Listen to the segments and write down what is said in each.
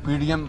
PDM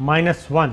-1,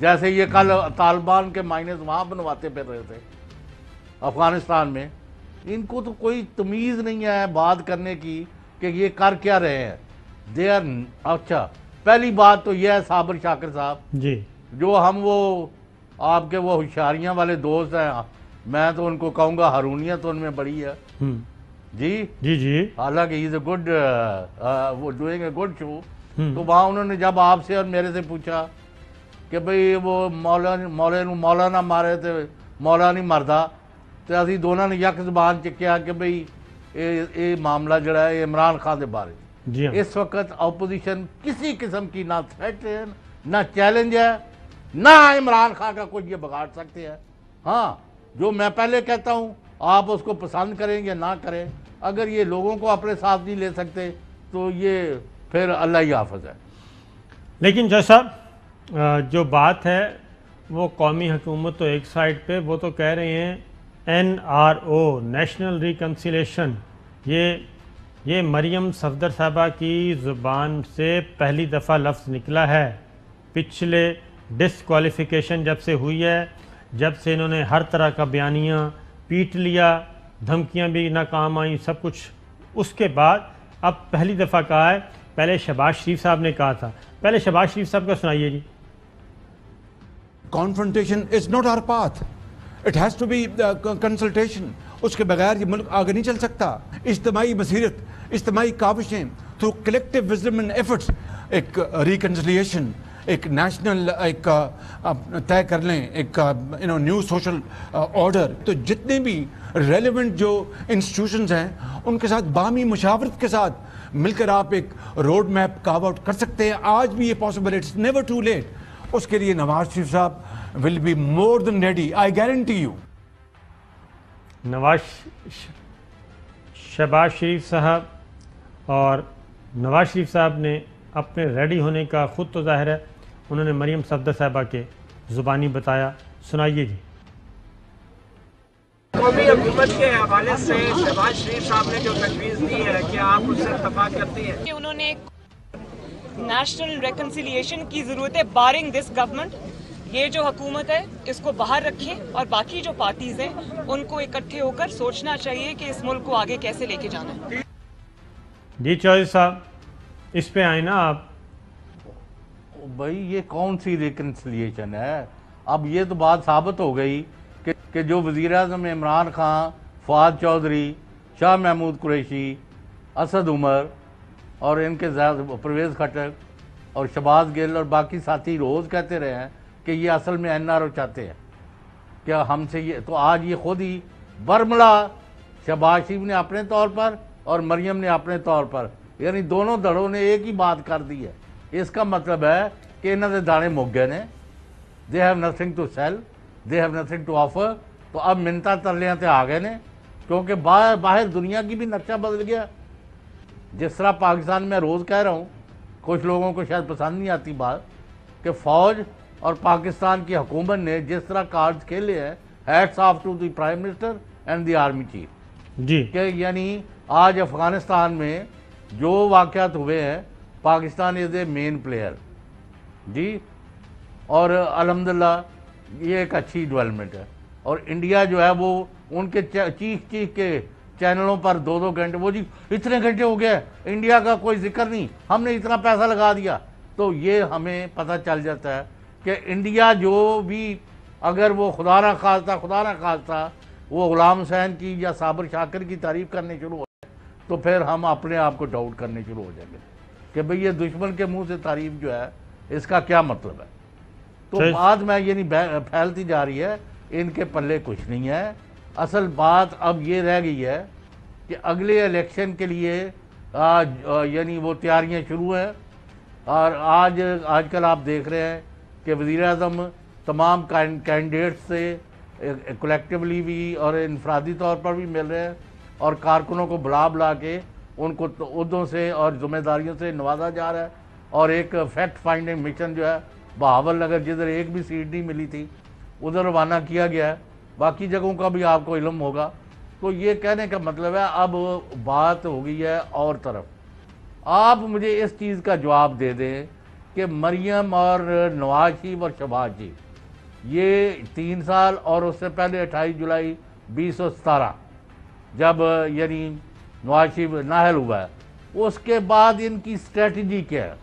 جیسے یہ کل طالبان کے مائنز وہاں بنواتے پھر رہے تھے افغانستان میں. ان کو تو کوئی تمیز نہیں ہے بات کرنے کی کہ یہ کر کیا رہے ہیں. دے آر اچھا پہلی بات تو یہ ہے صابر شاکر صاحب جی جو ہم وہ آپ کے وہ ہوشیاریاں والے دوست ہیں, میں تو ان کو کہوں گا ہارونیت تو ان میں بڑی ہے جی جی جی حالانکہ ہی از اے گڈ وہ ڈوئنگ اے گڈ شو. تو وہاں انہوں نے جب آپ سے اور میرے سے پوچھا کہ بھئی وہ مولا نہ مارے تھے مولا نہیں مردا, تو اسی دونوں نے یک زبان چکیا کہ بھئی یہ معاملہ جڑا ہے عمران خان کے بارے. جی ہاں اس وقت اپوزیشن کسی قسم کی نہ تھریٹ ہے نہ چیلنج ہے, نہ عمران خان کا کچھ یہ بگاڑ سکتے ہیں. ہاں جو میں پہلے کہتا ہوں آپ اس کو پسند کریں یا نہ کریں, اگر یہ لوگوں کو اپنے ساتھ نہیں لے سکتے تو یہ پھر اللہ ہی حافظ ہے. لیکن جیسا جو بات ہے وہ قومی حکومت تو ایک سائڈ پہ, وہ تو کہہ رہے ہیں NRO نیشنل ریکنسیلیشن, یہ مریم صفدر صاحبہ کی زبان سے پہلی دفعہ لفظ نکلا ہے. پچھلے ڈسکوالیفیکیشن جب سے ہوئی ہے, جب سے انہوں نے ہر طرح کا بیانیہ پیٹ لیا, دھمکیاں بھی ناکام آئیں, سب کچھ, اس کے بعد اب پہلی دفعہ کہا ہے. پہلے شہباز شریف صاحب نے کہا تھا, پہلے شہباز شریف صاحب کا سنائیے جی. Confrontation is not our path. It has to be consultation. اس کے بغیر یہ ملک آگے نہیں چل سکتا. اجتماعی بصیرت, اجتماعی کاوشیں, through collective wisdom and efforts, ایک ریکنسلیشن, ایک نیشنل ایک طے کر لیں, ایک نیو سوشل آرڈر. تو جتنے بھی ریلیونٹ جو انسٹیٹیوشنز ہیں ان کے ساتھ باہمی مشاورت کے ساتھ مل کر آپ ایک روڈ میپ کاو آؤٹ کر سکتے ہیں. آج بھی یہ پاسبل ہے, اٹس نیور ٹو لیٹ. اس کے لیے نواز شریف صاحب will be more than ready, I guarantee you. Shahbaz Sharif صاحب اور نواز شریف صاحب نے اپنے ریڈی ہونے کا خود تو ظاہر ہے, انہوں نے مریم صفدر صاحبہ کے زبانی بتایا. سنائیے جی. قومی حکومت کے حوالے سے شہباز شریف صاحب نے جو تجویز دی ہے کہ آپ اس سے اتفاق کرتی ہیں؟ کہ انہوں نے نیشنل ریکنسیلیشن کی ضرورت ہے بارنگ دس گورنمنٹ. یہ جو حکومت ہے اس کو باہر رکھیں اور باقی جو پارٹیز ہیں ان کو اکٹھے ہو کر سوچنا چاہیے کہ اس ملک کو آگے کیسے لے کے جانا ہے. جی چودھری صاحب اس پہ آئیں نا آپ. بھائی یہ کون سی ریکنسلیشن ہے؟ اب یہ تو بات ثابت ہو گئی کہ جو وزیر اعظم عمران خان, فواد چودھری, شاہ محمود قریشی, اسد عمر اور ان کے پرویز خٹک اور شہباز گل اور باقی ساتھی روز کہتے رہے ہیں کہ یہ اصل میں NRO چاہتے ہیں کیا ہم سے. یہ تو آج یہ خود ہی برملا شہباز شریف نے اپنے طور پر اور مریم نے اپنے طور پر, یعنی دونوں دھڑوں نے ایک ہی بات کر دی ہے. اس کا مطلب ہے کہ انہوں نے دانے مک گئے نے, they have nothing to sell, they have nothing to offer. تو اب منتا ترلیاں تے آ گئے نے, کیونکہ باہر دنیا کی بھی نقشہ بدل گیا. جس طرح پاکستان میں روز کہہ رہا ہوں, کچھ لوگوں کو شاید پسند نہیں آتی بات, کہ فوج اور پاکستان کی حکومت نے جس طرح کارڈز کھیلے ہیں, hats off to the prime minister and the army chief. جی کہ یعنی آج افغانستان میں جو واقعات ہوئے ہیں, پاکستان از اے مین پلیئر جی, اور الحمدللہ یہ ایک اچھی ڈیولپمنٹ ہے. اور انڈیا جو ہے وہ ان کے چیخ کے چینلوں پر 2-2 گھنٹے, وہ جی اتنے گھنٹے ہو گئے, انڈیا کا کوئی ذکر نہیں, ہم نے اتنا پیسہ لگا دیا. تو یہ ہمیں پتہ چل جاتا ہے کہ انڈیا جو بھی اگر وہ خدا نہ خواستہ وہ غلام حسین کی یا صابر شاکر کی تعریف کرنے شروع ہو جائے, تو پھر ہم اپنے آپ کو ڈاؤٹ کرنے شروع ہو جائیں گے کہ بھئی یہ دشمن کے منہ سے تعریف جو ہے اس کا کیا مطلب ہے. تو بات میں یہ نہیں پھیلتی جا رہی ہے, ان کے پلے کچھ نہیں ہے. اصل بات اب یہ رہ گئی ہے کہ اگلے الیکشن کے لیے یعنی وہ تیاریاں شروع ہیں. اور آج کل آپ دیکھ رہے ہیں کہ وزیر اعظم تمام کینڈیڈیٹس سے کلیکٹیولی بھی اور انفرادی طور پر بھی مل رہے ہیں, اور کارکنوں کو بلا کے ان کو عہدوں سے اور ذمہ داریوں سے نوازا جا رہا ہے. اور ایک فیکٹ فائنڈنگ مشن جو ہے بہاول نگر, جدھر ایک بھی سیٹ نہیں ملی تھی, ادھر روانہ کیا گیا ہے. باقی جگہوں کا بھی آپ کو علم ہوگا. تو یہ کہنے کا مطلب ہے اب بات ہو گئی ہے اور طرف. آپ مجھے اس چیز کا جواب دے دیں کہ مریم اور نواز شریف اور شہباز شریف یہ 3 سال اور اس سے پہلے 28 جولائی 2017 جب یعنی نواز شریف نااہل ہوا ہے، اس کے بعد ان کی اسٹریٹجی کیا ہے؟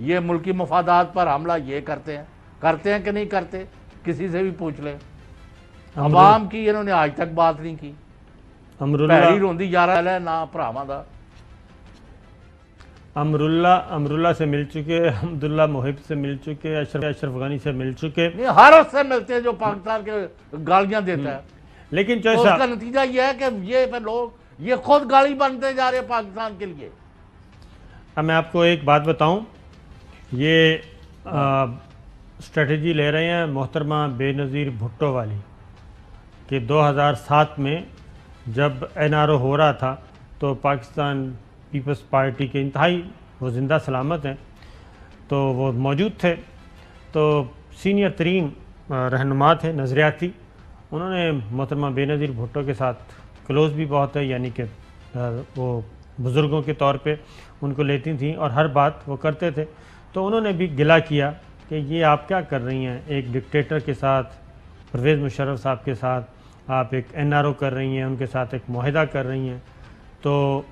یہ ملکی مفادات پر حملہ یہ کرتے ہیں کہ نہیں کرتے؟ کسی سے بھی پوچھ لیں۔ عوام کی انہوں نے آج تک بات نہیں کی۔ پہلی روندی یارہ ہے نا پراواں دا۔ امراللہ سے مل چکے، حمداللہ محب سے مل چکے، اشرف غنی سے مل چکے، ہر اس سے ملتے ہیں جو پاکستان کے گالیاں دیتا ہے۔ لیکن تو اس کا نتیجہ یہ ہے کہ یہ لوگ یہ خود گالی بنتے جا رہے ہیں پاکستان کے لیے۔ اب میں آپ کو ایک بات بتاؤں، یہ اسٹریٹجی لے رہے ہیں محترمہ بے نظیر بھٹو والی کہ 2007 میں جب NRO ہو رہا تھا تو پاکستان پیپلز پارٹی کے انتہائی وہ زندہ سلامت ہیں تو وہ موجود تھے، تو سینئر ترین رہنما تھے نظریاتی، انہوں نے محترمہ بے نظیر بھٹو کے ساتھ کلوز بھی بہت ہے، یعنی کہ وہ بزرگوں کے طور پہ ان کو لیتی تھیں اور ہر بات وہ کرتے تھے، تو انہوں نے بھی گلہ کیا کہ یہ آپ کیا کر رہی ہیں، ایک ڈکٹیٹر کے ساتھ، پرویز مشرف صاحب کے ساتھ آپ ایک NRO کر رہی ہیں، ان کے ساتھ ایک معاہدہ کر رہی ہیں۔ تو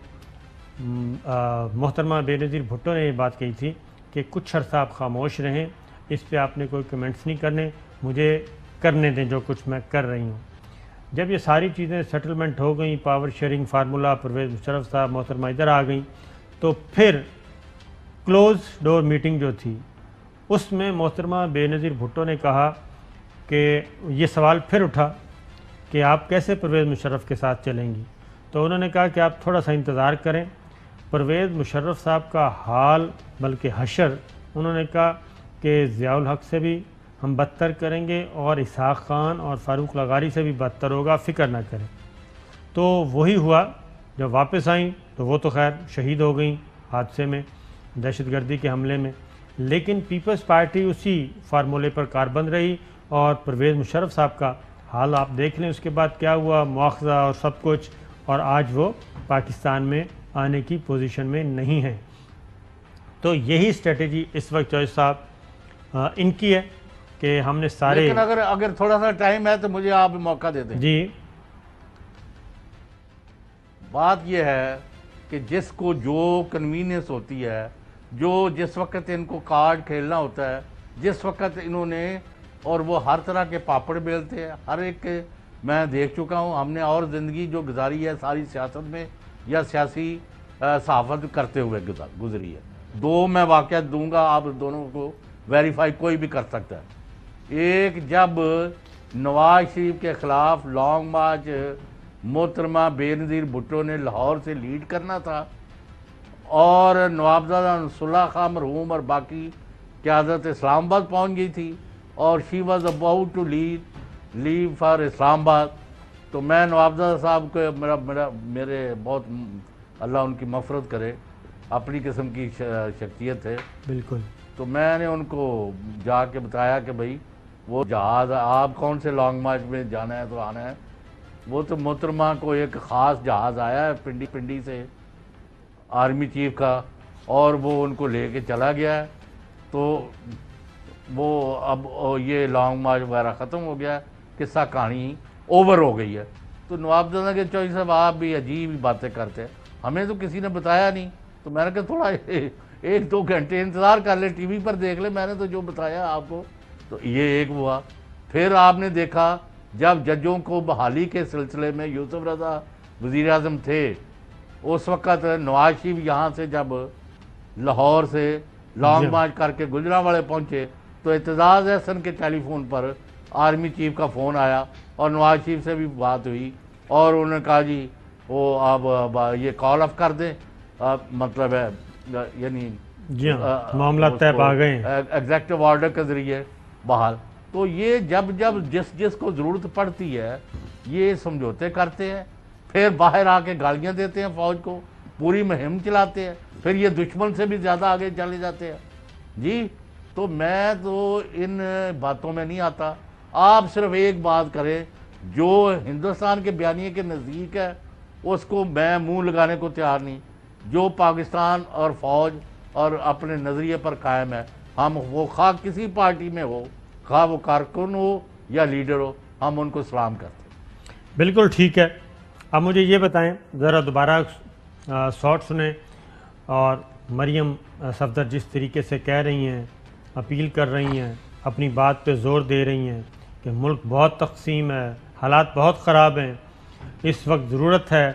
محترمہ بے نظیر بھٹو نے یہ بات کہی تھی کہ کچھ عرصہ آپ خاموش رہیں، اس پہ آپ نے کوئی کمنٹس نہیں کرنے، مجھے کرنے دیں جو کچھ میں کر رہی ہوں۔ جب یہ ساری چیزیں سیٹلمنٹ ہو گئیں، power sharing formula, Pervez Musharraf صاحب محترمہ ادھر آ گئیں، تو پھر کلوز ڈور میٹنگ جو تھی اس میں محترمہ بے نظیر بھٹو نے کہا کہ یہ سوال پھر اٹھا کہ آپ کیسے پرویز مشرف کے ساتھ چلیں گی، تو انہوں نے کہا کہ آپ تھوڑا سا انتظار کریں، پرویز مشرف صاحب کا حال بلکہ حشر انہوں نے کہا کہ ضیاء الحق سے بھی ہم بدتر کریں گے اور اسحاق خان اور فاروق لغاری سے بھی بدتر ہوگا، فکر نہ کریں۔ تو وہی ہوا، جب واپس آئیں تو وہ تو خیر شہید ہو گئیں حادثے میں، دہشت گردی کے حملے میں، لیکن پیپلز پارٹی اسی فارمولے پر کاربند رہی اور پرویز مشرف صاحب کا حال آپ دیکھ لیں اس کے بعد کیا ہوا، مواخذہ اور سب کچھ، اور آج وہ پاکستان میں آنے کی پوزیشن میں نہیں ہیں۔ تو یہی اسٹریٹجی اس وقت چوہدری صاحب ان کی ہے کہ ہم نے سارے، لیکن اگر تھوڑا سا ٹائم ہے تو مجھے آپ موقع دے دیں۔ جی بات یہ ہے کہ جس کو جو کنوینئنس ہوتی ہے، جو جس وقت ان کو کارڈ کھیلنا ہوتا ہے، جس وقت انہوں نے، اور وہ ہر طرح کے پاپڑ بیلتے ہیں، ہر ایک کے میں دیکھ چکا ہوں، ہم نے اور زندگی جو گزاری ہے ساری سیاست میں یا سیاسی صحافت کرتے ہوئے گزری ہے۔ 2 میں واقعات دوں گا، آپ دونوں کو ویریفائی کوئی بھی کر سکتا ہے۔ ایک، جب نواز شریف کے خلاف لانگ مارچ محترمہ بے نظیر بھٹو نے لاہور سے لیڈ کرنا تھا اور نوابزادہ نصر اللہ خان مرحوم اور باقی قیادت اسلام آباد پہنچ گئی تھی اور she was about to leave for Islamabad, تو میں نوابزادہ صاحب کو میرے بہت اللہ ان کی مغفرت کرے، اپنی قسم کی شخصیت ہے بالکل، تو میں نے ان کو جا کے بتایا کہ بھائی وہ جہاز آپ کون سے لانگ مارچ میں جانا ہے تو آنا ہے، وہ تو محترمہ کو ایک خاص جہاز آیا ہے پنڈی سے آرمی چیف کا، اور وہ ان کو لے کے چلا گیا ہے، تو وہ اب یہ لانگ مارچ وغیرہ ختم ہو گیا ہے، قصہ کہانی اوور ہو گئی ہے۔ تو نوابزادہ کے چوہدری صاحب آپ بھی عجیب باتیں کرتے ہیں، ہمیں تو کسی نے بتایا نہیں، تو میں نے کہا تھوڑا 1-2 گھنٹے انتظار کر لیں، ٹی وی پر دیکھ لیں، میں نے تو جو بتایا آپ کو۔ تو یہ ایک ہوا۔ پھر آپ نے دیکھا جب ججوں کو بحالی کے سلسلے میں یوسف رضا وزیر اعظم تھے، اس وقت نواز شریف یہاں سے جب لاہور سے لانگ مارچ کر کے گجرانوالے پہنچے تو اعتزاز احسن کے ٹیلی فون پر آرمی چیف کا فون آیا اور نواز شریف سے بھی بات ہوئی اور انہوں نے کہا جی وہ آپ یہ کال آف کر دیں، مطلب ہے یعنی جی ہاں معاملات طے پا گئے ہیں ایگزیکٹو آرڈر کے ذریعے بحال۔ تو یہ جب جس کو ضرورت پڑتی ہے یہ سمجھوتے کرتے ہیں، پھر باہر آ کے گالیاں دیتے ہیں فوج کو، پوری مہم چلاتے ہیں، پھر یہ دشمن سے بھی زیادہ آگے چلے جاتے ہیں۔ جی تو میں تو ان باتوں میں نہیں آتا، آپ صرف ایک بات کریں جو ہندوستان کے بیانیے کے نزدیک ہے اس کو میں منہ لگانے کو تیار نہیں، جو پاکستان اور فوج اور اپنے نظریے پر قائم ہے ہم وہ خواہ کسی پارٹی میں ہو، خواہ وہ کارکن ہو یا لیڈر ہو، ہم ان کو سلام کرتے ہیں۔ بالکل ٹھیک ہے۔ اب مجھے یہ بتائیں، ذرا دوبارہ شارٹ سنیں، اور مریم صفدر جس طریقے سے کہہ رہی ہیں، اپیل کر رہی ہیں، اپنی بات پہ زور دے رہی ہیں کہ ملک بہت تقسیم ہے، حالات بہت خراب ہیں، اس وقت ضرورت ہے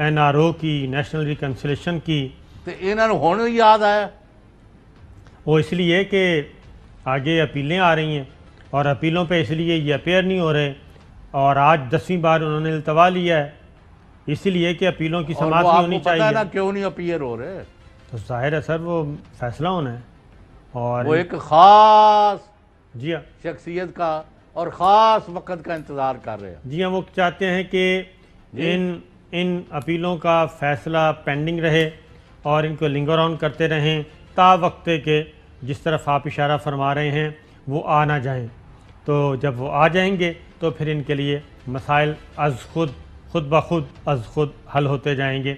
NRO کی، نیشنل ریکنسلیشن کی۔ تو انہوں نے ہون یاد آیا، وہ اس لیے کہ آگے اپیلیں آ رہی ہیں، اور اپیلوں پہ اس لیے یہ اپیئر نہیں ہو رہے، اور آج 10ویں بار انہوں نے التوا لیا ہے، اسی لیے کہ اپیلوں کی اور سماعت وہ نہیں آپ ہونی کو پتہ ہے چاہیے۔ نا کیوں نہیں اپیئر ہو رہے؟ تو ظاہر ہے سر، وہ فیصلہ ہونا ہے، اور وہ ایک خاص جی ہاں، شخصیت کا اور خاص وقت کا انتظار کر رہے ہیں۔ جی ہاں، وہ چاہتے ہیں کہ ان اپیلوں کا فیصلہ پینڈنگ رہے اور ان کو لنگر آن کرتے رہیں تا وقت کہ جس طرف آپ اشارہ فرما رہے ہیں وہ آ نہ جائیں۔ تو جب وہ آ جائیں گے تو پھر ان کے لیے مسائل خود بخود حل ہوتے جائیں گے۔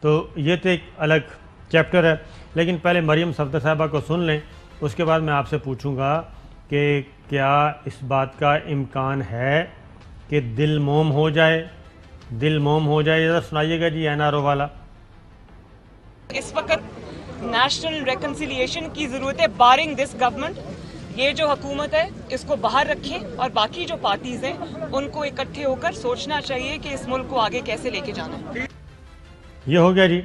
تو یہ تو ایک الگ چیپٹر ہے، لیکن پہلے مریم صفدر صاحبہ کو سن لیں، اس کے بعد میں آپ سے پوچھوں گا کہ کیا اس بات کا امکان ہے کہ دل موم ہو جائے؟ ذرا سنائیے گا جی NRO والا۔ اس وقت نیشنل ریکنسیلیشن کی ضرورت ہے بارنگ دس گورنمنٹ۔ یہ جو حکومت ہے اس کو باہر رکھیں، اور باقی جو پارٹیز ہیں ان کو اکٹھے ہو کر سوچنا چاہیے کہ اس ملک کو آگے کیسے لے کے جانا ہے۔ یہ ہو گیا جی۔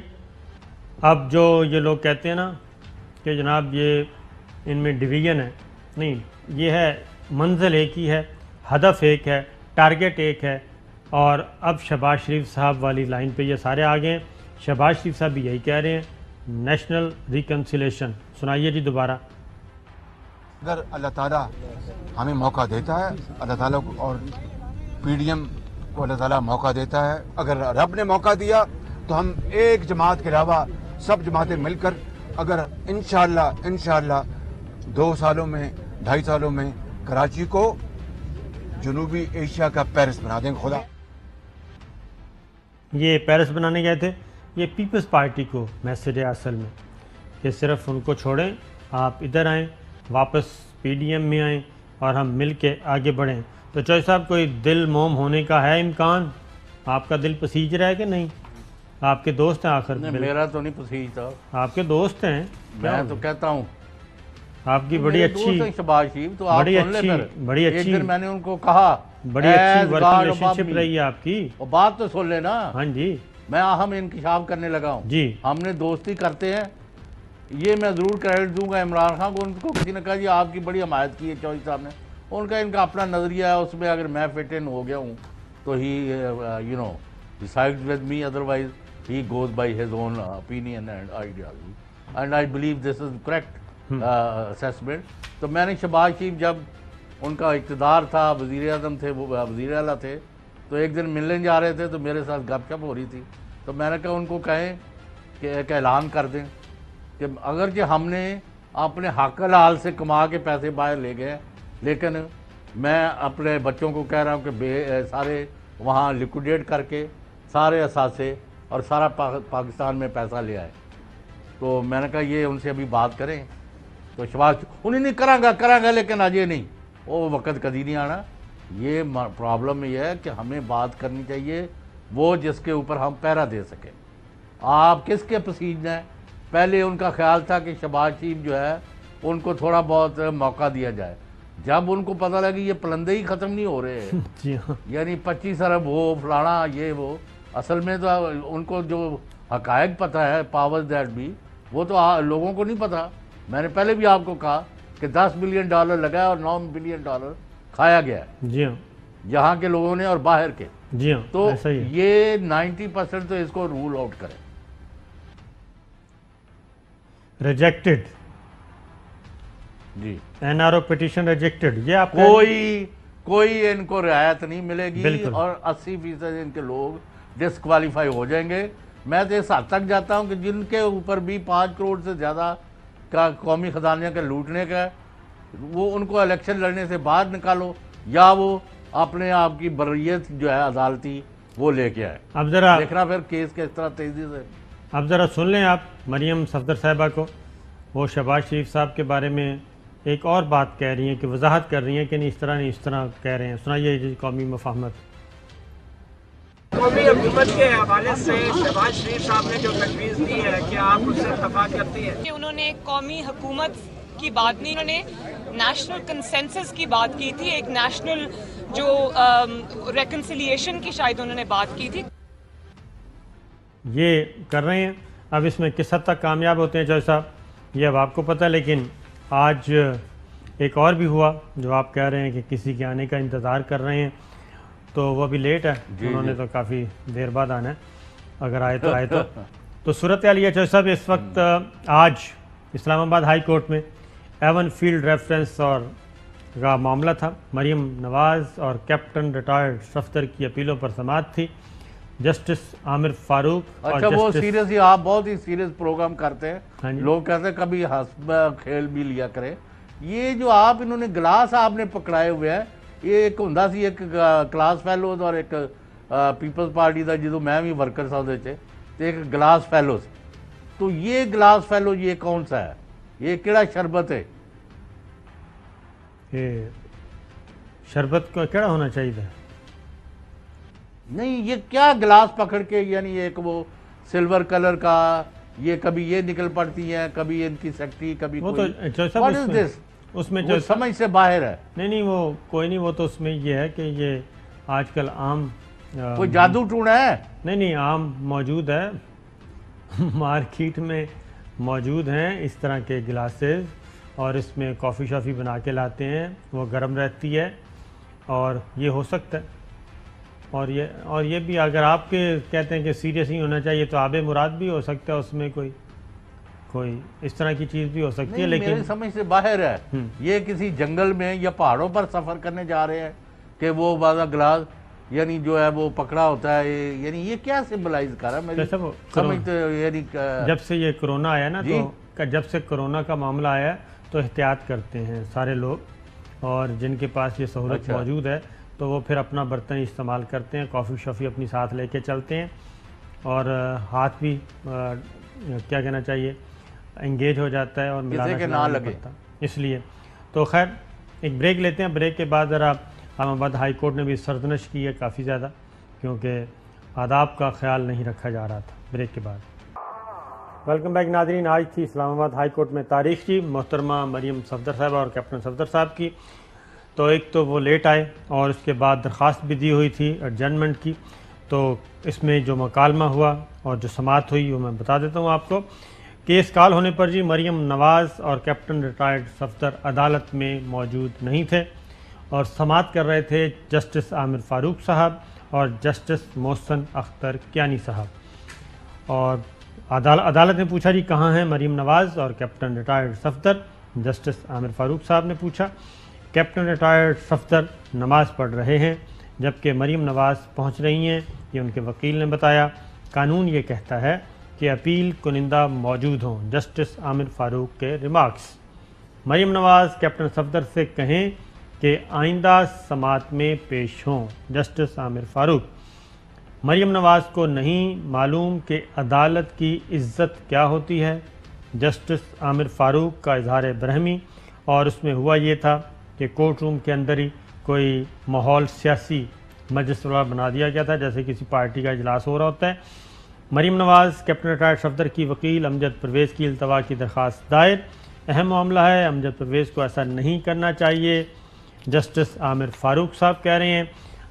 اب جو یہ لوگ کہتے ہیں نا کہ جناب یہ ان میں ڈویژن ہے، نہیں، یہ ہے منزل ایک ہی ہے، ہدف ایک ہے، ٹارگٹ ایک ہے، اور اب شہباز شریف صاحب والی لائن پہ یہ سارے آ گئے ہیں۔ شہباز شریف صاحب بھی یہی کہہ رہے ہیں، نیشنل ریکنسیلیشن۔ سنائیے جی دوبارہ۔ اگر اللہ تعالیٰ ہمیں موقع دیتا ہے، اللہ تعالیٰ کو اور PDM کو اللہ تعالیٰ موقع دیتا ہے، اگر رب نے موقع دیا تو ہم ایک جماعت کے علاوہ سب جماعتیں مل کر اگر انشاءاللہ 2 سالوں میں 2.5 سالوں میں کراچی کو جنوبی ایشیا کا پیرس بنا دیں گے خدا۔ یہ پیرس بنانے گئے تھے، یہ پیپلز پارٹی کو میسیج ہے اصل میں، کہ صرف ان کو چھوڑیں، آپ ادھر آئیں، واپس PDM میں آئیں، اور ہم مل کے آگے بڑھیں۔ تو چوہے صاحب کوئی دل موم ہونے کا ہے امکان؟ آپ کا دل پسیج رہا ہے کہ نہیں؟ آپ کے دوست ہیں آخر میں؟ میرا تو نہیں پسیجتا، آپ کے دوست ہیں، میں تو کہتا ہوں آپ کی بڑی اچھی شہباز شریف، تو آپ سن لیں پھر۔ بڑی ایک اچھی دن میں نے ان کو کہا بڑی اچھی ورکنگ ریلیشن شپ رہی ہے آپ کی۔ اور بات تو سن لینا، ہاں جی میں اہم انکشاف کرنے لگا ہوں۔ جی، ہم نے دوستی کرتے ہیں، یہ میں ضرور کریڈٹ دوں گا عمران خان کو۔ ان کو کسی نے کہا جی آپ کی بڑی حمایت کی ہے چوہدری صاحب نے، ان کا اپنا نظریہ ہے، اس میں اگر میں فٹ ان ہو گیا ہوں تو ہی decides with me, otherwise he goes by his own opinion and ideology, and I believe this is correct assessment۔ تو میں نے شہباز شریف جب ان کا اقتدار تھا، وزیر اعظم تھے، وہ وزیر اعلیٰ تھے، تو ایک دن ملنے جا رہے تھے تو میرے ساتھ گپ شپ ہو رہی تھی، تو میں نے کہا ان کو کہیں کہ ایک اعلان کر دیں کہ اگرچہ ہم نے اپنے حق حلال سے کما کے پیسے باہر لے گئے، لیکن میں اپنے بچوں کو کہہ رہا ہوں کہ سارے وہاں لیکوڈیٹ کر کے سارے اثاثے اور سارا پاکستان میں پیسہ لے آئے۔ تو میں نے کہا یہ ان سے ابھی بات کریں، تو شہباز انہیں نہیں کراں گا لیکن آج یہ نہیں، وہ وقت کدی نہیں آنا۔ یہ پرابلم یہ ہے کہ ہمیں بات کرنی چاہیے وہ جس کے اوپر ہم پہرا دے سکیں۔ آپ کس کے پسیجنا ہے؟ پہلے ان کا خیال تھا کہ شہباز شریف جو ہے ان کو تھوڑا بہت موقع دیا جائے، جب ان کو پتہ لگی یہ پلندے ہی ختم نہیں ہو رہے جی ہاں، یعنی 25 ارب وہ فلانا یہ وہ، اصل میں تو ان کو جو حقائق پتہ ہے، پاور دیٹ بھی، وہ تو لوگوں کو نہیں پتہ۔ میں نے پہلے بھی آپ کو کہا کہ $10 بلین لگا ہے اور $9 بلین کھایا گیا ہے، جی ہاں، یہاں کے لوگوں نے اور باہر کے۔ جی ہاں، تو ایسا ہی ہے۔ یہ 90% تو اس کو رول آؤٹ کریں۔ ریجیکٹڈ، جی، NRO پٹیشن ریجیکٹڈ، یہ آپ کوئی ان کو رعایت نہیں ملے گی، بالکل، اور 80% ان کے لوگ ڈسکوالیفائی ہو جائیں گے۔ میں تو اس حد تک جاتا ہوں کہ جن کے اوپر بھی 5 کروڑ سے زیادہ کا قومی خزانہ کا لوٹنے کا ہے، وہ ان کو الیکشن لڑنے سے باہر نکالو، یا وہ اپنے آپ کی بریت جو ہے عدالتی وہ لے کے آئے۔ اب ذرا دیکھنا پھر کیس کس طرح تیزی سے۔ اب ذرا سن لیں آپ مریم صفدر صاحبہ کو، وہ شہباز شریف صاحب کے بارے میں ایک اور بات کہہ رہی ہیں کہ وضاحت کر رہی ہیں کہ نہیں اس طرح نہیں اس طرح کہہ رہے ہیں. سنائیے جی قومی مفاہمت. قومی حکومت کے حوالے سے شہباز شریف صاحب نے جو تجویز دی ہے کہ آپ اس سے اتفاق کرتی ہیں؟ کہ انہوں نے قومی حکومت کی بات نہیں، انہوں نے نیشنل کنسنسس کی بات کی تھی، ایک نیشنل جو ریکنسیلیشن کی شاید انہوں نے بات کی تھی. یہ کر رہے ہیں. اب اس میں کس حد تک کامیاب ہوتے ہیں جج صاحب یہ اب آپ کو پتہ ہے، لیکن آج ایک اور بھی ہوا جو آپ کہہ رہے ہیں کہ کسی کے آنے کا انتظار کر رہے ہیں تو وہ بھی لیٹ ہے. انہوں نے تو کافی دیر بعد آنا ہے، اگر آئے تو آئے تو صورتحال یہ جج صاحب اس وقت آج اسلام آباد ہائی کورٹ میں ایون فیلڈ ریفرنس اور کا معاملہ تھا. مریم نواز اور کیپٹن ریٹائرڈ صفدر کی اپیلوں پر سماعت تھی. جسٹس عامر فاروق اور اچھا وہ جسٹس سیریس ہی آپ بہت ہی سیریس پروگرام کرتے ہاں ہیں، جی. لوگ کہتے ہیں کبھی ہنس کھیل بھی لیا کرے. یہ جو آپ انہوں نے گلاس آپ نے پکڑائے ہوئے ہیں، یہ ایک ہوندا سی ایک کلاس فیلوز اور ایک پیپلز پارٹی دا جدو میں بھی ورکر سا دے تے ایک گلاس فیلوز. تو یہ گلاس فیلو یہ کون سا ہے؟ یہ کیڑا شربت ہے؟ یہ شربت کو کیڑا ہونا چاہیے تھا؟ نہیں یہ کیا گلاس پکڑ کے، یعنی ایک وہ سلور کلر کا، یہ کبھی یہ نکل پڑتی ہیں، کبھی ان کی سیکٹری، کبھی وہ تو جج صاحب What is this؟ اس میں وہ سمجھ سے باہر ہے. نہیں وہ کوئی نہیں، وہ تو اس میں یہ ہے کہ یہ آج کل عام کوئی جادو ٹونا ہے؟ نہیں عام موجود ہے، مارکیٹ میں موجود ہیں اس طرح کے گلاسز، اور اس میں کافی شافی بنا کے لاتے ہیں، وہ گرم رہتی ہے اور یہ ہو سکتا ہے. اور یہ بھی اگر آپ کے کہتے ہیں کہ سیریس نہیں ہونا چاہیے تو آب مراد بھی ہو سکتا ہے، اس میں کوئی اس طرح کی چیز بھی ہو سکتی ہے. لیکن میری سمجھ سے باہر ہے. یہ کسی جنگل میں یا پہاڑوں پر سفر کرنے جا رہے ہیں کہ وہ بازا گلاس یعنی جو ہے وہ پکڑا ہوتا ہے، یعنی یہ کیا سمبلائز کر رہا ہے؟ میری سمجھ یعنی جب سے یہ کرونا آیا نا تو جب سے کرونا کا معاملہ آیا تو احتیاط کرتے ہیں سارے لوگ، اور جن کے پاس یہ سہولت موجود ہے تو وہ پھر اپنا برتن استعمال کرتے ہیں، کافی شافی اپنی ساتھ لے کے چلتے ہیں، اور ہاتھ بھی کیا کہنا چاہیے انگیج ہو جاتا ہے اور ملانا نہ لگتا. اس لیے تو خیر ایک بریک لیتے ہیں. بریک کے بعد ذرا اسلام آباد ہائی کورٹ نے بھی سرزنش کی ہے کافی زیادہ، کیونکہ آداب کا خیال نہیں رکھا جا رہا تھا. بریک کے بعد ویلکم بیک ناظرین. آج تھی اسلام آباد ہائی کورٹ میں تاریخ کی محترمہ مریم صفدر صاحبہ اور کیپٹن صفدر صاحب کی. تو ایک تو وہ لیٹ آئے اور اس کے بعد درخواست بھی دی ہوئی تھی ایڈجرنمنٹ کی. تو اس میں جو مکالمہ ہوا اور جو سماعت ہوئی وہ میں بتا دیتا ہوں آپ کو. کیس کال ہونے پر جی مریم نواز اور کیپٹن ریٹائرڈ صفدر عدالت میں موجود نہیں تھے اور سماعت کر رہے تھے جسٹس عامر فاروق صاحب اور جسٹس محسن اختر کیانی صاحب. اور عدالت نے پوچھا جی کہاں ہیں مریم نواز اور کیپٹن ریٹائرڈ صفدر؟ جسٹس عامر فاروق صاحب نے پوچھا. کیپٹن ریٹائرڈ صفدر نماز پڑھ رہے ہیں جبکہ مریم نواز پہنچ رہی ہیں، یہ ان کے وکیل نے بتایا. قانون یہ کہتا ہے کہ اپیل کنندہ موجود ہوں. جسٹس عامر فاروق کے ریمارکس. مریم نواز کیپٹن صفدر سے کہیں کہ آئندہ سماعت میں پیش ہوں. جسٹس عامر فاروق. مریم نواز کو نہیں معلوم کہ عدالت کی عزت کیا ہوتی ہے. جسٹس عامر فاروق کا اظہار برہمی، اور اس میں ہوا یہ تھا کہ کورٹ روم کے اندر ہی کوئی ماحول سیاسی مجلس والا بنا دیا گیا تھا، جیسے کسی پارٹی کا اجلاس ہو رہا ہوتا ہے. مریم نواز کیپٹن ریٹائرڈ صفدر کی وکیل امجد پرویز کی التوا کی درخواست دائر. اہم معاملہ ہے، امجد پرویز کو ایسا نہیں کرنا چاہیے. جسٹس عامر فاروق صاحب کہہ رہے ہیں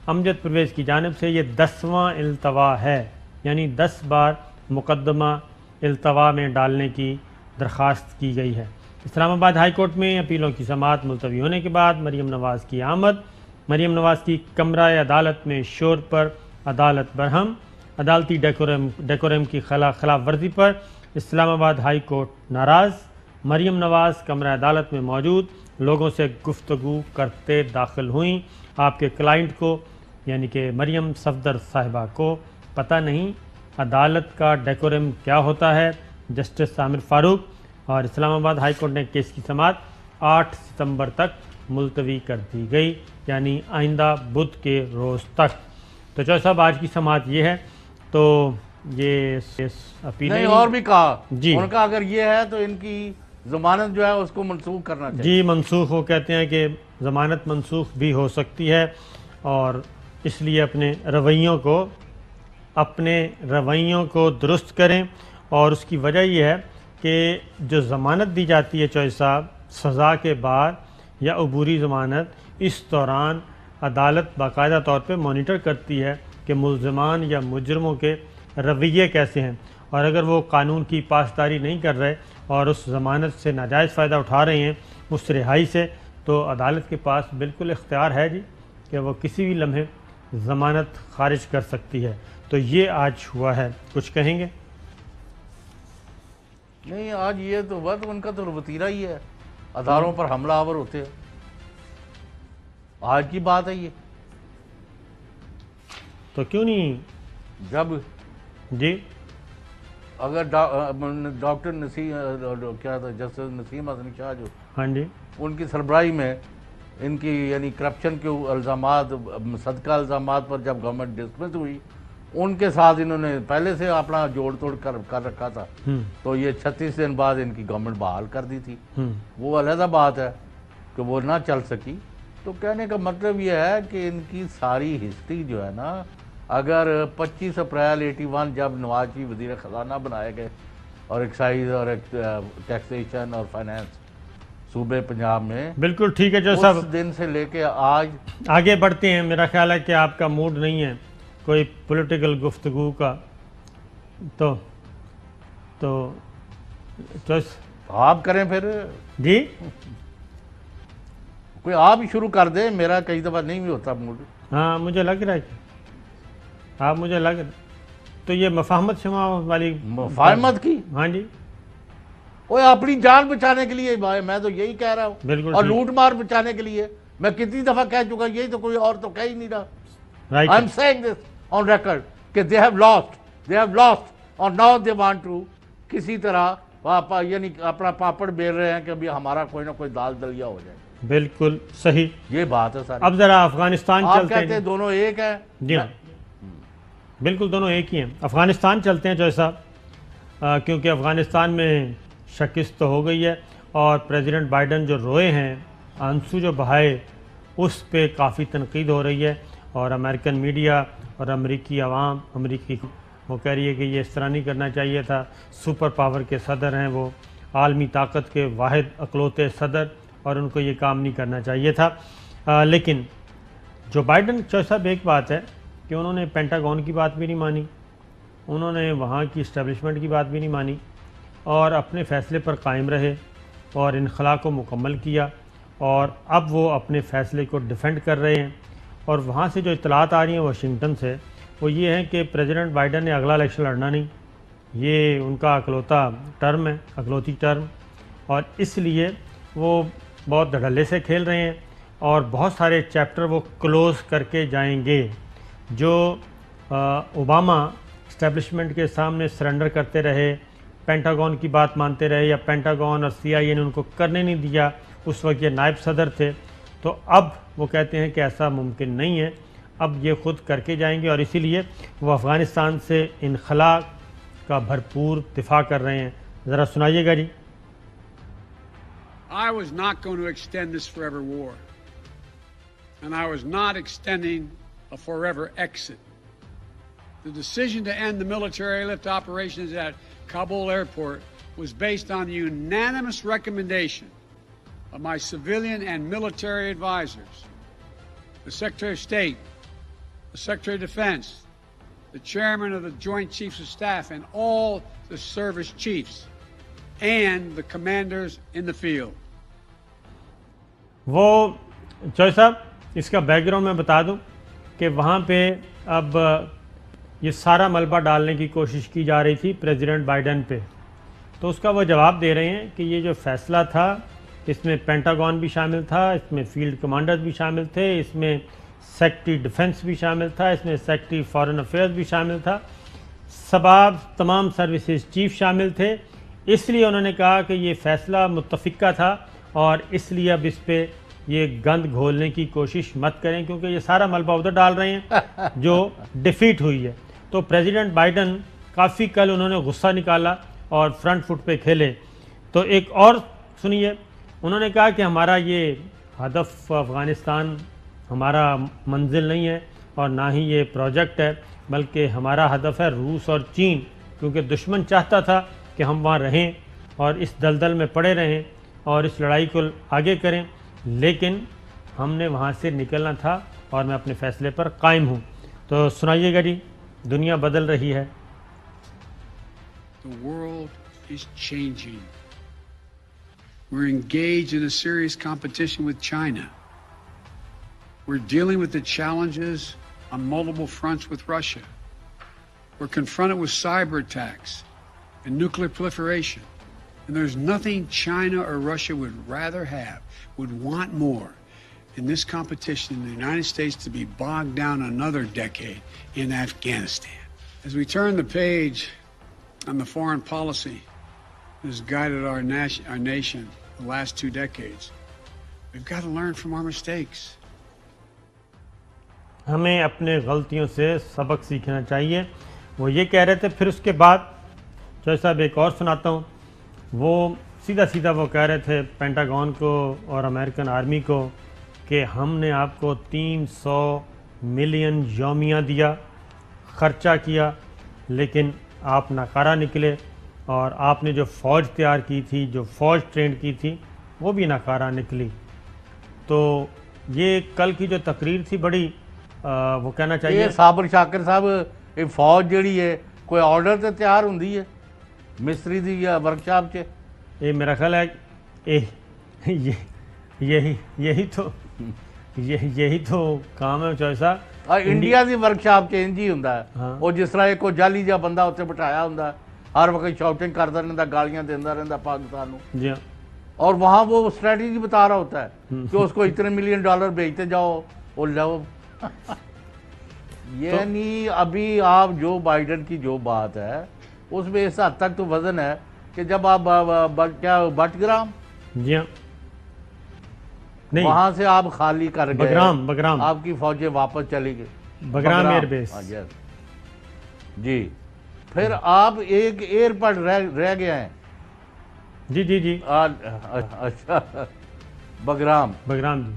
امجد پرویز کی جانب سے یہ 10واں التوا ہے، یعنی 10 بار مقدمہ التوا میں ڈالنے کی درخواست کی گئی ہے. اسلام آباد ہائی کورٹ میں اپیلوں کی سماعت ملتوی ہونے کے بعد مریم نواز کی آمد. مریم نواز کی کمرہ عدالت میں شور پر عدالت برہم. عدالتی ڈیکورم کی خلاف ورزی پر اسلام آباد ہائی کورٹ ناراض. مریم نواز کمرہ عدالت میں موجود لوگوں سے گفتگو کرتے داخل ہوئیں. آپ کے کلائنٹ کو یعنی کہ مریم صفدر صاحبہ کو پتہ نہیں عدالت کا ڈیکورم کیا ہوتا ہے. جسٹس عامر فاروق. اور اسلام آباد ہائی کورٹ نے کیس کی سماعت 8 ستمبر تک ملتوی کر دی گئی، یعنی آئندہ بدھ کے روز تک. تو چوہدری صاحب آج کی سماعت یہ ہے. تو یہ اپیل نہیں اور بھی کہا جی ان کا اگر یہ ہے تو ان کی ضمانت جو ہے اس کو منسوخ کرنا چاہیے. جی منسوخ وہ کہتے ہیں کہ ضمانت منسوخ بھی ہو سکتی ہے، اور اس لیے اپنے رویوں کو درست کریں. اور اس کی وجہ یہ ہے کہ جو ضمانت دی جاتی ہے چوہدری صاحب سزا کے بعد یا عبوری ضمانت، اس دوران عدالت باقاعدہ طور پہ مانیٹر کرتی ہے کہ ملزمان یا مجرموں کے رویے کیسے ہیں، اور اگر وہ قانون کی پاسداری نہیں کر رہے اور اس ضمانت سے ناجائز فائدہ اٹھا رہے ہیں اس رہائی سے، تو عدالت کے پاس بالکل اختیار ہے جی کہ وہ کسی بھی لمحے ضمانت خارج کر سکتی ہے. تو یہ آج ہوا ہے، کچھ کہیں گے؟ نہیں، آج یہ تو ہوا تو ان کا تو وتیرہ ہی ہے، اداروں پر حملہ آور ہوتے ہیں. آج کی بات ہے یہ. تو کیوں نہیں جب جی اگر ڈاکٹر نسیم کیا تھا جسٹس نسیم حسن شاہ جو ہاں جی ان کی سربراہی میں ان کی یعنی کرپشن کے الزامات، صدقہ الزامات پر جب گورنمنٹ ڈسمس ہوئی، ان کے ساتھ انہوں نے پہلے سے اپنا جوڑ توڑ کر رکھا تھا، تو یہ 36 دن بعد ان کی گورنمنٹ بحال کر دی تھی. وہ علیحدہ بات ہے کہ وہ نہ چل سکی. تو کہنے کا مطلب یہ ہے کہ ان کی ساری ہسٹری جو ہے نا، اگر 25 اپریل 81 جب نواز شریف وزیر خزانہ بنائے گئے اور ایکسائز اور ٹیکسیشن اور فائنانس صوبے پنجاب میں، بالکل ٹھیک ہے جو اس صاحب دن سے لے کے آج آگے بڑھتے ہیں. میرا خیال ہے کہ آپ کا موڈ نہیں ہے کوئی پولیٹیکل گفتگو کا، تو آپ کریں پھر. جی کوئی آپ ہی شروع کر دیں، میرا کئی دفعہ نہیں بھی ہوتا موڈ. ہاں مجھے لگ رہا ہے کہ آپ مجھے لگ رہا تو یہ مفاہمت شما والی مفاہمت کی. ہاں جی وہ اپنی جان بچانے کے لیے میں تو یہی کہہ رہا ہوں، بالکل اور ٹھیک. لوٹ مار بچانے کے لیے میں کتنی دفعہ کہہ چکا، یہی تو کوئی اور تو کہہ ہی نہیں رہا. Right I am saying this on record کہ they have lost اور now they want to کسی طرح یعنی اپنا پاپڑ بیل رہے ہیں کہ ابھی ہمارا کوئی نہ کوئی دال دلیا ہو جائے. بالکل صحیح. یہ بات ہے ساری. اب ذرا افغانستان آپ چلتے کہتے ہیں ہیں. دونوں ایک ہیں. جی ہاں بالکل دونوں ایک ہی ہیں. افغانستان چلتے ہیں جو صاحب، کیونکہ افغانستان میں شکست تو ہو گئی ہے، اور پریزیڈنٹ بائیڈن جو روئے ہیں، آنسو جو بہائے، اس پہ کافی تنقید ہو رہی ہے. اور امریکن میڈیا اور امریکی عوام، وہ کہہ رہی ہے کہ یہ اس طرح نہیں کرنا چاہیے تھا. سپر پاور کے صدر ہیں وہ، عالمی طاقت کے واحد اکلوتے صدر، اور ان کو یہ کام نہیں کرنا چاہیے تھا. لیکن جو بائیڈن صاحب، ایک بات ہے کہ انہوں نے پینٹاگون کی بات بھی نہیں مانی، انہوں نے وہاں کی اسٹیبلشمنٹ کی بات بھی نہیں مانی، اور اپنے فیصلے پر قائم رہے اور انخلا کو مکمل کیا. اور اب وہ اپنے فیصلے کو ڈیفینڈ کر رہے ہیں. اور وہاں سے جو اطلاعات آ رہی ہیں واشنگٹن سے، وہ یہ ہیں کہ پریزیڈنٹ بائیڈن نے اگلا الیکشن لڑنا نہیں، یہ ان کا اکلوتا ٹرم ہے، اکلوتی ٹرم، اور اس لیے وہ بہت دھڑلے سے کھیل رہے ہیں، اور بہت سارے چیپٹر وہ کلوز کر کے جائیں گے. جو اوباما اسٹیبلشمنٹ کے سامنے سرنڈر کرتے رہے، پینٹاگون کی بات مانتے رہے، یا پینٹاگون اور CIA نے ان کو کرنے نہیں دیا، اس وقت یہ نائب صدر تھے، تو اب وہ کہتے ہیں کہ ایسا ممکن نہیں ہے، اب یہ خود کر کے جائیں گے. اور اسی لیے وہ افغانستان سے انخلا کا بھرپور دفاع کر رہے ہیں. ذرا سنائیے گا جی. I was not going to extend this forever war, and I was not extending a forever exit. The decision to end the military airlift operations at Kabul airport was based on the unanimous recommendation of my civilian and military advisors, the Secretary of State, the Secretary of Defense, the Chairman of the Joint Chiefs of Staff, and all the service chiefs, and the commanders in the field. وہ چوہدری صاحب، اس کا back ground میں بتا دوں کہ وہاں پہ اب یہ سارا ملبہ ڈالنے کی کوشش کی جا رہی تھی پریزیڈنٹ بائیڈن پہ، تو اس کا وہ جواب دے رہے ہیں کہ یہ جو فیصلہ تھا، اس میں پینٹاگون بھی شامل تھا، اس میں فیلڈ کمانڈرز بھی شامل تھے، اس میں سیکٹری ڈیفنس بھی شامل تھا، اس میں سیکٹری فارن افیئرز بھی شامل تھا، تمام سروسز چیف شامل تھے. اس لیے انہوں نے کہا کہ یہ فیصلہ متفقہ تھا، اور اس لیے اب اس پہ یہ گند گھولنے کی کوشش مت کریں، کیونکہ یہ سارا ملبہ ادھر ڈال رہے ہیں جو ڈیفیٹ ہوئی ہے. تو پریزیڈنٹ بائیڈن کافی کل انہوں نے غصہ نکالا اور فرنٹ فٹ پہ کھیلے. تو ایک اور سنیے انہوں نے کہا کہ ہمارا یہ ہدف افغانستان ہمارا منزل نہیں ہے اور نہ ہی یہ پروجیکٹ ہے، بلکہ ہمارا ہدف ہے روس اور چین، کیونکہ دشمن چاہتا تھا کہ ہم وہاں رہیں اور اس دلدل میں پڑے رہیں اور اس لڑائی کو آگے کریں، لیکن ہم نے وہاں سے نکلنا تھا اور میں اپنے فیصلے پر قائم ہوں۔ تو سنائیے گا جی، دنیا بدل رہی ہے۔ The world is changing. We're engaged in a serious competition with China. We're dealing with the challenges on multiple fronts with Russia. We're confronted with cyber attacks and nuclear proliferation. And there's nothing China or Russia would rather have, would want more in this competition in the United States to be bogged down another decade in Afghanistan. As we turn the page on the foreign policy that has guided our nation the last 2 decades, we've got to learn from our mistakes. ہمیں اپنے غلطیوں سے سبق سیکھنا چاہیے، وہ یہ کہہ رہے تھے۔ پھر اس کے بعد چوہدری صاحب ایک اور سناتا ہوں، وہ سیدھا وہ کہہ رہے تھے پینٹاگون کو اور امریکن آرمی کو کہ ہم نے آپ کو 300 ملین یومیہ دیا، خرچہ کیا، لیکن آپ ناکارہ نکلے، اور آپ نے جو فوج تیار کی تھی، جو فوج ٹرینڈ کی تھی، وہ بھی ناکارہ نکلی۔ تو یہ کل کی جو تقریر تھی بڑی وہ کہنا چاہیے، یہ صابر شاکر صاحب یہ فوج جڑی ہے کوئی آرڈر تے تیار ہوندی ہے مستری دی یا ورکشاپ چ؟ یہ میرا خیال ہے یہی تو کام ہے چوہدری صاحب۔ انڈیا دی ورکشاپ چ انج ہی ہوندا ہے، وہ جس طرح ایک جعلی جا بندہ اتنے بٹھایا ہوندا ہے، ہر وقت شاؤٹنگ کرتا رہندا، گالیاں دیندا رہندا پاکستان نو، جی ہاں، اور وہاں وہ اسٹریٹجی بتا رہا ہوتا ہے کہ اس کو اتنے ملین ڈالر بھیجتے جاؤ اور لو۔ یعنی ابھی آپ جو بائیڈن کی جو بات ہے اس میں اس حد تک تو وزن ہے کہ جب آپ کیا بٹگرام، جی ہاں، نہیں وہاں سے آپ خالی کر گئے، بگرام آپ کی فوجیں واپس چلی گئی بگرام ایئر بیس، جی، پھر آپ ایک ایئرپورٹ رہ گئے ہیں، جی اچھا بگرام جی،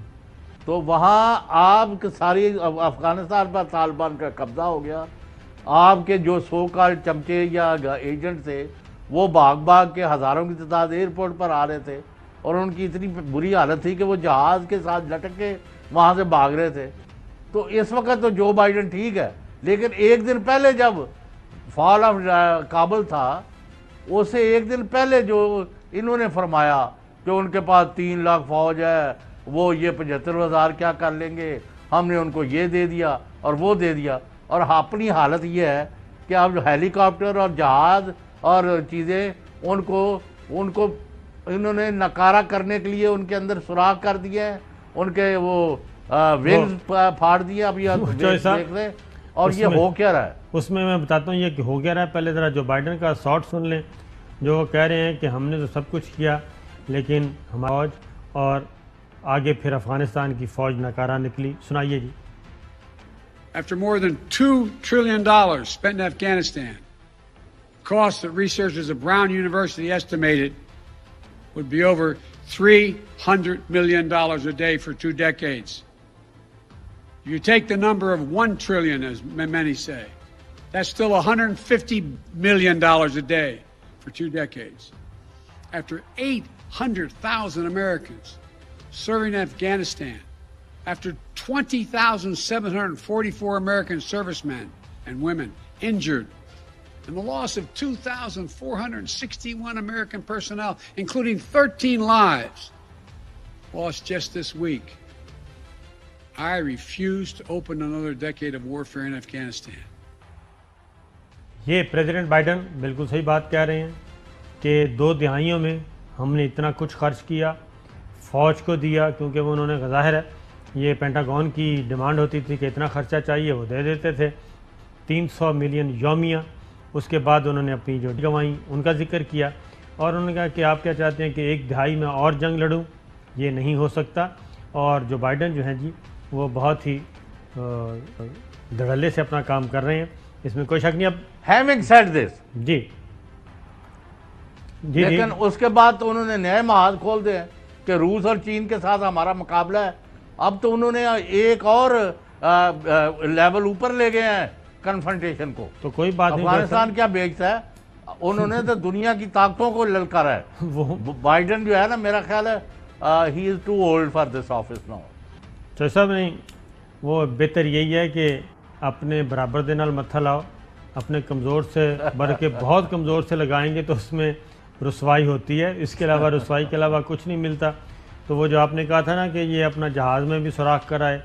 تو وہاں آپ ساری افغانستان پر طالبان کا قبضہ ہو گیا، آپ کے جو سو کال چمچے یا ایجنٹ تھے وہ بھاگ کے ہزاروں کی تعداد ایئرپورٹ پر آ رہے تھے، اور ان کی اتنی بری حالت تھی کہ وہ جہاز کے ساتھ لٹک کے وہاں سے بھاگ رہے تھے۔ تو اس وقت تو جو بائیڈن ٹھیک ہے، لیکن ایک دن پہلے جب فال آف کابل تھا، اس سے ایک دن پہلے جو انہوں نے فرمایا کہ ان کے پاس 3 لاکھ فوج ہے، وہ یہ 75,000 کیا کر لیں گے، ہم نے ان کو یہ دے دیا اور وہ دے دیا، اور اپنی حالت یہ ہے کہ اب ہیلی کاپٹر اور جہاز اور چیزیں ان کو انہوں نے نکارہ کرنے کے لیے ان کے اندر سوراخ کر دیے ہیں، ان کے وہ ونگز پھاڑ دیے۔ اب یہ دیکھ لیں، اور یہ ہو کیا رہا ہے اس میں بتاتا ہوں یہ کہ ہو گیا رہا ہے۔ پہلے ذرا جو بائیڈن کا شارٹ سن لیں، جو وہ کہہ رہے ہیں کہ ہم نے تو سب کچھ کیا، لیکن ہماری فوج اور آگے پھر افغانستان کی فوج ناکارہ نکلی۔ سنائیے جی۔ After more than $2 trillion spent in Afghanistan, costs that researchers at Brown University estimated would be over $300 million a day for 2 decades. You take the number of 1 trillion, as many say, that's still $150 million a day for 2 decades. After 800,000 Americans serving in Afghanistan, after 20,744 American servicemen and women injured, and the loss of 2,461 American personnel, including 13 lives lost just this week, I refuse to open another decade of warfare in Afghanistan. یہ president Biden بالکل صحیح بات کہہ رہے ہیں کہ 2 دہائیوں میں ہم نے اتنا کچھ خرچ کیا، فوج کو دیا، کیونکہ وہ انہوں نے ظاہر ہے یہ پینٹاگون کی ڈیمانڈ ہوتی تھی کہ اتنا خرچہ چاہیے، وہ دے دیتے تھے، 300 ملین یومیہ۔ اس کے بعد انہوں نے اپنی جو گنوائیں ان کا ذکر کیا، اور انہوں نے کہا کہ آپ کیا چاہتے ہیں کہ 1 دہائی میں اور جنگ لڑوں؟ یہ نہیں ہو سکتا۔ اور جو بائیڈن جو ہیں جی وہ بہت ہی دھڑلے سے اپنا کام کر رہے ہیں، اس میں کوئی شک نہیں۔ اب Having said this, جی لیکن اس کے بعد تو انہوں نے نئے محاذ کھول دے ہیں کہ روس اور چین کے ساتھ ہمارا مقابلہ ہے. اب تو انہوں نے ایک اور لیول اوپر لے گئے ہیں کنفرنٹیشن کو. تو کوئی بات نہیں, افغانستان کیا بیچتا ہے, انہوں نے تو دنیا کی طاقتوں کو للکارا ہے. بائیڈن جو ہے نا, میرا خیال ہے he is too old for this office now. تو صاحب نہیں, وہ بہتر یہی ہے کہ اپنے برابر دے نال متھا لاؤ, اپنے کمزور سے بلکہ بہت کمزور سے لگائیں گے تو اس میں رسوائی ہوتی ہے, اس کے علاوہ رسوائی کے علاوہ کچھ نہیں ملتا. تو وہ جو آپ نے کہا تھا نا کہ یہ اپنا جہاز میں بھی سوراخ کرائے,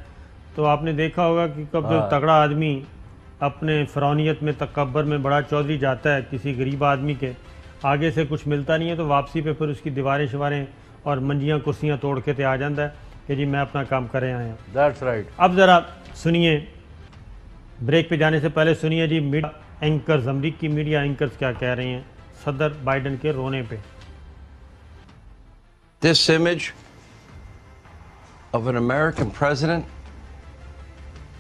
تو آپ نے دیکھا ہوگا کہ کب جو تگڑا آدمی اپنے فرعونیت میں تکبر میں بڑا چودھری جاتا ہے کسی غریب آدمی کے آگے سے کچھ ملتا نہیں ہے, تو واپسی پہ پھر اس کی دیواریں شواریں اور منجیاں کرسیاں توڑ کے آ جاتا ہے کہ جی میں اپنا کام کرے آیا ہوں. That's right. اب ذرا سنیے, بریک پہ جانے سے پہلے سنیے جی میڈیا اینکرز, امریکی میڈیا اینکرز کیا کہہ رہے ہیں صدر بائیڈن کے رونے پہ. This image of an American president,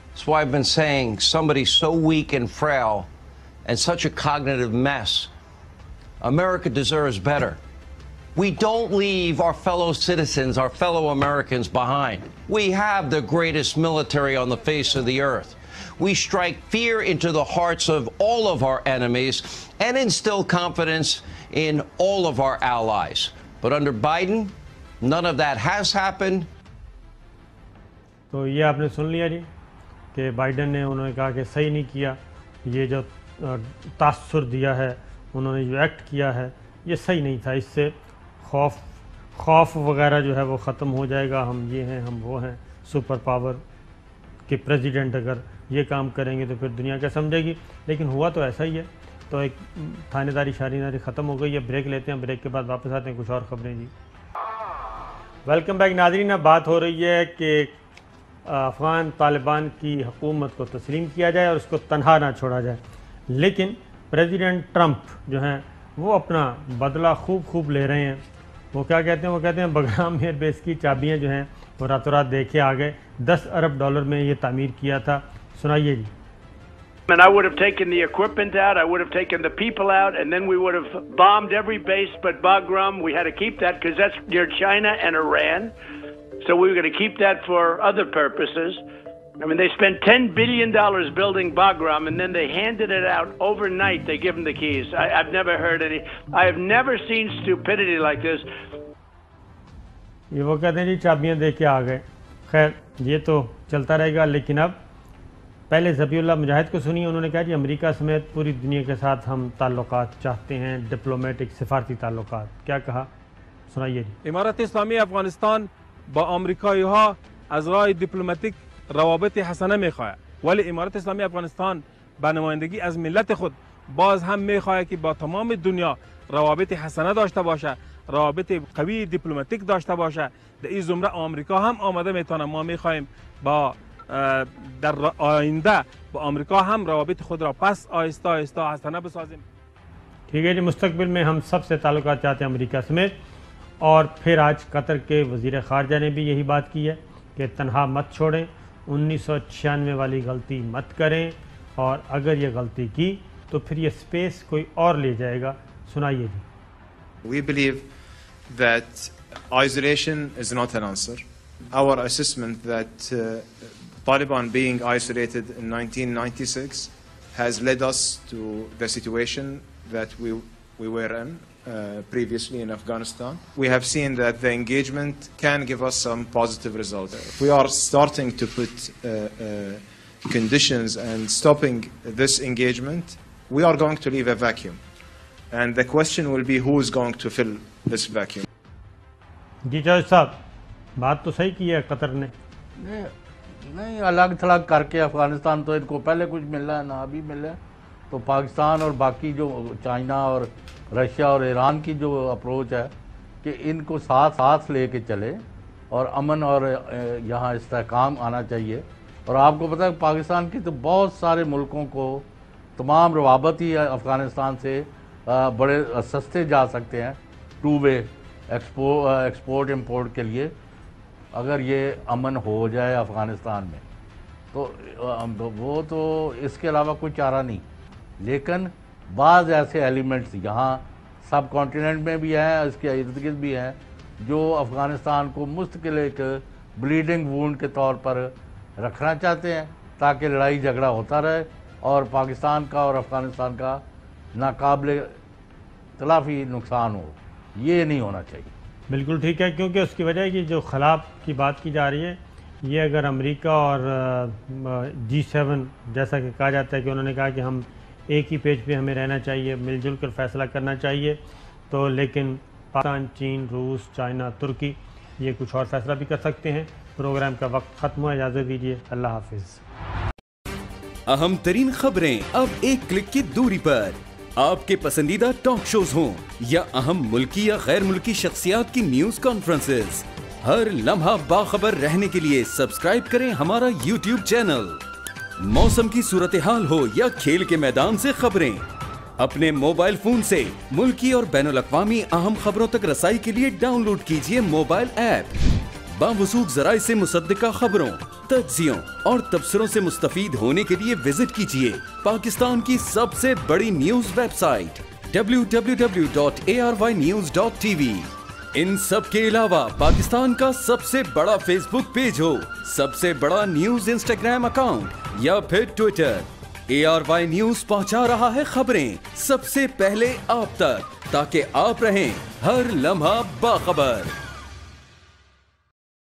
that's why I've been saying somebody so weak and frail and such a cognitive mess. America deserves better. We don't leave our fellow citizens, our fellow Americans behind. We have the greatest military on the face of the earth. We strike fear into the hearts of all of our enemies and instill confidence in all of our allies. But under Biden, none of that has happened. تو یہ آپ نے سن لیا جی کہ Biden نے انہوں نے کہا کہ صحیح نہیں کیا, یہ جو تاثر دیا ہے انہوں نے جو ایکٹ کیا ہے یہ صحیح نہیں تھا, اس سے خوف وغیرہ جو ہے وہ ختم ہو جائے گا, ہم یہ ہیں ہم وہ ہیں, سپر پاور کے پریزیڈنٹ اگر یہ کام کریں گے تو پھر دنیا کیا سمجھے گی. لیکن ہوا تو ایسا ہی ہے. تو ایک تھانے داری شاہری داری ختم ہو گئی ہے. بریک لیتے ہیں, بریک کے بعد واپس آتے ہیں, کچھ اور خبریں جی. ویلکم بیک ناظرین. اب بات ہو رہی ہے کہ افغان طالبان کی حکومت کو تسلیم کیا جائے اور اس کو تنہا نہ چھوڑا جائے, لیکن پریزیڈنٹ ٹرمپ جو ہیں وہ اپنا بدلہ خوب لے رہے ہیں. وہ کیا کہتے ہیں, وہ کہتے ہیں بگرام ایئر بیس کی چابیاں جو ہیں وہ راتوں رات دیکھے آ گئے, $10 ارب میں یہ تعمیر کیا تھا. سنائیے جی. And I would have taken the equipment out, I would have taken the people out, and then we would have bombed every base but Bagram. We had to keep that because that's near China and Iran. So we were going to keep that for other purposes. I mean, they spent $10 billion building Bagram, and then they handed it out overnight. They give them the keys. I've never heard any. I have never seen stupidity like this. یہ وہ کہتے ہیں جی چابیاں دے کے آ گئے. خیر یہ تو چلتا رہے گا, لیکن اب پہلے ذبیح اللہ مجاہد کو سنیے. انہوں نے کہا جی امریکہ سمیت پوری دنیا کے ساتھ ہم تعلقات چاہتے ہیں, ڈپلومیٹک سفارتی تعلقات. کیا کہا سنائیے جی. امارت اسلامی افغانستان با آمریکایی ها از راه دیپلماتیک روابط حسنه میخواهد, ولی امارت اسلامی افغانستان به نمایندگی از ملت خود باز هم میخواهد که با تمام دنیا روابط حسنه داشته باشه, روابط قوی دیپلماتیک داشته باشه. در این زمره آمریکا هم آمده میتونه. ما میخواهیم با در آینده با آمریکا هم روابط خود را پس آهسته آهسته حسنه بسازیم. ٹھیک ہے جی. مستقبل میں ہم سب سے تعلقات چاہتے ہیں امریکہ سمیت. اور پھر آج قطر کے وزیر خارجہ نے بھی یہی بات کی ہے کہ تنہا مت چھوڑیں, 1996 والی غلطی مت کریں, اور اگر یہ غلطی کی تو پھر یہ سپیس کوئی اور لے جائے گا. سنائیے جی. We believe that isolation is not an answer. Our assessment that Taliban being isolated in 1996 has led us to the situation that we were in previously in Afghanistan. We have seen that the engagement can give us some positive results. If we are starting to put conditions and stopping this engagement, we are going to leave a vacuum. And the question will be who is going to fill this vacuum. جی جج صاحب, بات تو صحیح کی ہے قطر نے. نہیں الگ تھلگ کر کے افغانستان تو ان کو پہلے کچھ مل رہا ہے نہ ابھی مل رہا ہے. تو پاکستان اور باقی جو چائنا اور رشیا اور ایران کی جو اپروچ ہے کہ ان کو ساتھ لے کے چلے اور امن اور یہاں استحکام آنا چاہیے. اور آپ کو پتہ ہے پاکستان کی تو بہت سارے ملکوں کو تمام روابط ہی افغانستان سے بڑے سستے جا سکتے ہیں ٹو وے ایکسپورٹ امپورٹ کے لیے, اگر یہ امن ہو جائے افغانستان میں تو وہ تو اس کے علاوہ کوئی چارہ نہیں. لیکن بعض ایسے ایلیمنٹس یہاں سب کانٹیننٹ میں بھی ہیں، اس کے ارد گرد بھی ہیں، جو افغانستان کو مستقل ایک بلیڈنگ وونڈ کے طور پر رکھنا چاہتے ہیں تاکہ لڑائی جھگڑا ہوتا رہے اور پاکستان کا اور افغانستان کا ناقابل تلافی نقصان ہو. یہ نہیں ہونا چاہیے. بالکل ٹھیک ہے، کیونکہ اس کی وجہ ہے کہ جو خلا کی بات کی جا رہی ہے، یہ اگر امریکہ اور G7 جیسا کہ کہا جاتا ہے کہ انہوں نے کہا کہ ہم ایک ہی پیج پہ ہمیں رہنا چاہیے، مل جل کر فیصلہ کرنا چاہیے، تو لیکن پاکستان، چین، روس، چائنا، ترکی یہ کچھ اور فیصلہ بھی کر سکتے ہیں. پروگرام کا وقت ختم ہوا، اجازت دیجیے، اللہ حافظ. اہم ترین خبریں اب ایک کلک کی دوری پر. آپ کے پسندیدہ ٹاک شوز ہوں یا اہم ملکی یا غیر ملکی شخصیات کی نیوز کانفرنسز، ہر لمحہ باخبر رہنے کے لیے سبسکرائب کریں ہمارا یوٹیوب چینل. موسم کی صورتحال ہو یا کھیل کے میدان سے خبریں، اپنے موبائل فون سے ملکی اور بین الاقوامی اہم خبروں تک رسائی کے لیے ڈاؤن لوڈ کیجیے موبائل ایپ. باوثوق ذرائع سے مصدقہ خبروں، تجزیوں اور تبصروں سے مستفید ہونے کے لیے وزٹ کیجیے پاکستان کی سب سے بڑی نیوز ویب سائٹ www.arYnews.tv. ان سب کے علاوہ پاکستان کا سب سے بڑا فیس بک پیج ہو، سب سے بڑا نیوز انسٹاگرام اکاؤنٹ یا پھر ٹویٹر، ARY نیوز پہنچا رہا ہے خبریں سب سے پہلے آپ تک، تاکہ آپ رہیں ہر لمحہ باخبر.